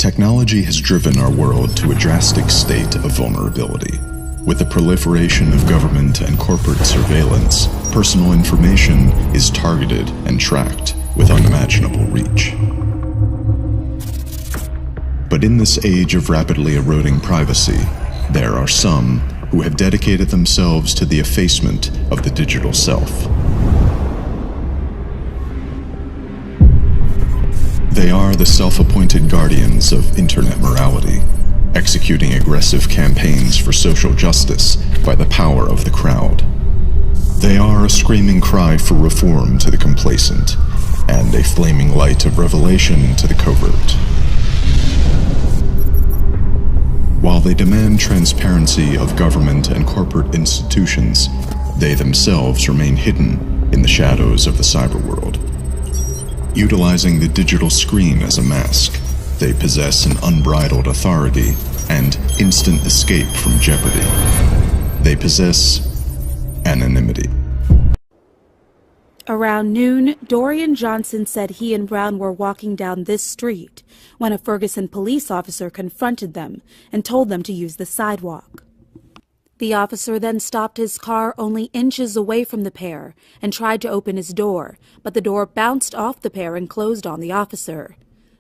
Technology has driven our world to a drastic state of vulnerability. With the proliferation of government and corporate surveillance, personal information is targeted and tracked with unimaginable reach. But in this age of rapidly eroding privacy, there are some who have dedicated themselves to the effacement of the digital self. They are the self-appointed guardians of internet morality, executing aggressive campaigns for social justice by the power of the crowd. They are a screaming cry for reform to the complacent, and a flaming light of revelation to the covert. While they demand transparency of government and corporate institutions, they themselves remain hidden in the shadows of the cyberworld. Utilizing the digital screen as a mask, they possess an unbridled authority and instant escape from jeopardy. They possess anonymity. Around noon, Dorian Johnson said he and Brown were walking down this street when a Ferguson police officer confronted them and told them to use the sidewalk. The officer then stopped his car only inches away from the pair and tried to open his door, but the door bounced off the pair and closed on the officer.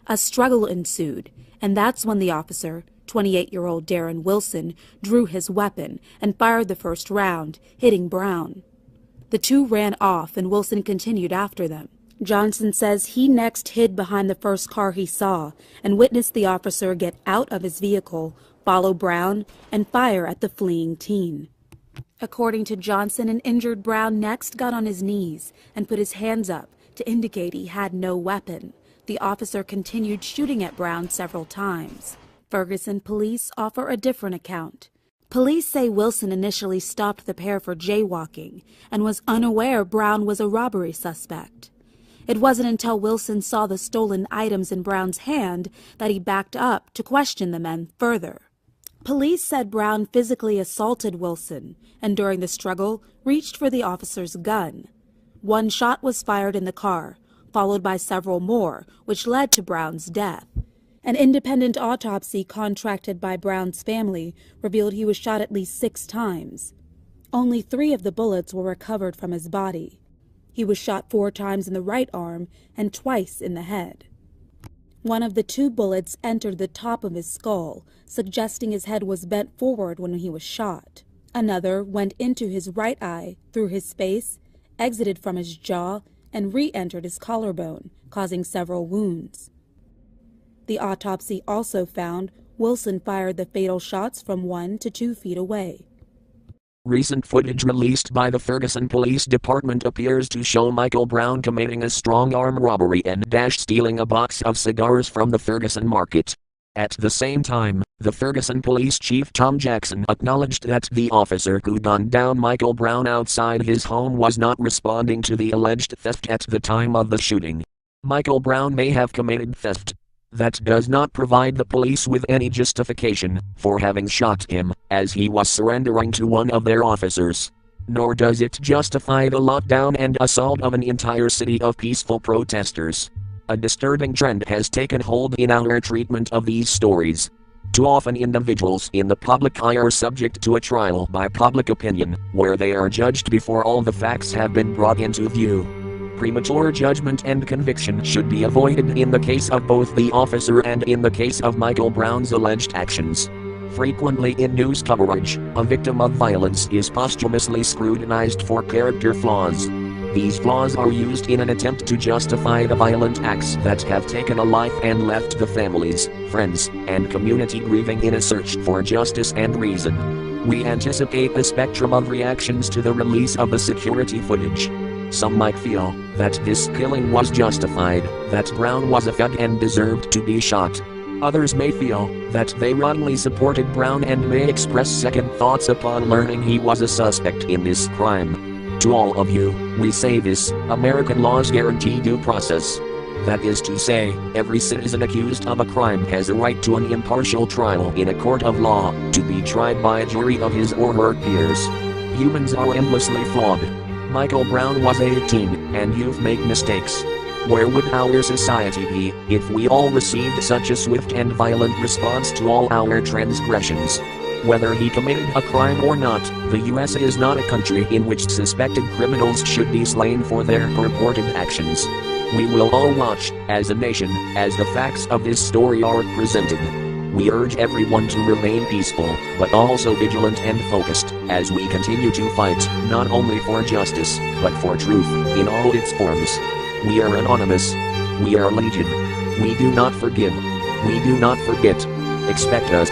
A struggle ensued, and that's when the officer, 28-year-old Darren Wilson, drew his weapon and fired the first round, hitting Brown. The two ran off, and Wilson continued after them. Johnson says he next hid behind the first car he saw and witnessed the officer get out of his vehicle, follow Brown, and fire at the fleeing teen. According to Johnson, an injured Brown next got on his knees and put his hands up to indicate he had no weapon. The officer continued shooting at Brown several times. Ferguson police offer a different account. Police say Wilson initially stopped the pair for jaywalking and was unaware Brown was a robbery suspect. It wasn't until Wilson saw the stolen items in Brown's hand that he backed up to question the men further. Police said Brown physically assaulted Wilson and during the struggle reached for the officer's gun. One shot was fired in the car, followed by several more, which led to Brown's death. An independent autopsy contracted by Brown's family revealed he was shot at least 6 times. Only 3 of the bullets were recovered from his body. He was shot 4 times in the right arm and twice in the head. One of the 2 bullets entered the top of his skull, suggesting his head was bent forward when he was shot. Another went into his right eye, through his face, exited from his jaw, and re-entered his collarbone, causing several wounds. The autopsy also found Wilson fired the fatal shots from 1 to 2 feet away. Recent footage released by the Ferguson Police Department appears to show Michael Brown committing a strong-arm robbery and stealing a box of cigars from the Ferguson market. At the same time, the Ferguson Police Chief Tom Jackson acknowledged that the officer who gunned down Michael Brown outside his home was not responding to the alleged theft at the time of the shooting. Michael Brown may have committed theft. That does not provide the police with any justification for having shot him, as he was surrendering to one of their officers. Nor does it justify the lockdown and assault of an entire city of peaceful protesters. A disturbing trend has taken hold in our treatment of these stories. Too often individuals in the public eye are subject to a trial by public opinion, where they are judged before all the facts have been brought into view. Premature judgment and conviction should be avoided in the case of both the officer and in the case of Michael Brown's alleged actions. Frequently in news coverage, a victim of violence is posthumously scrutinized for character flaws. These flaws are used in an attempt to justify the violent acts that have taken a life and left the families, friends, and community grieving in a search for justice and reason. We anticipate a spectrum of reactions to the release of the security footage. Some might feel that this killing was justified, that Brown was a thug and deserved to be shot. Others may feel that they wrongly supported Brown and may express second thoughts upon learning he was a suspect in this crime. To all of you, we say this: American laws guarantee due process. That is to say, every citizen accused of a crime has a right to an impartial trial in a court of law, to be tried by a jury of his or her peers. Humans are endlessly flawed. Michael Brown was 18, and youth make mistakes. Where would our society be if we all received such a swift and violent response to all our transgressions? Whether he committed a crime or not, the US is not a country in which suspected criminals should be slain for their purported actions. We will all watch, as a nation, as the facts of this story are presented. We urge everyone to remain peaceful, but also vigilant and focused, as we continue to fight, not only for justice, but for truth, in all its forms. We are anonymous. We are legion. We do not forgive. We do not forget. Expect us.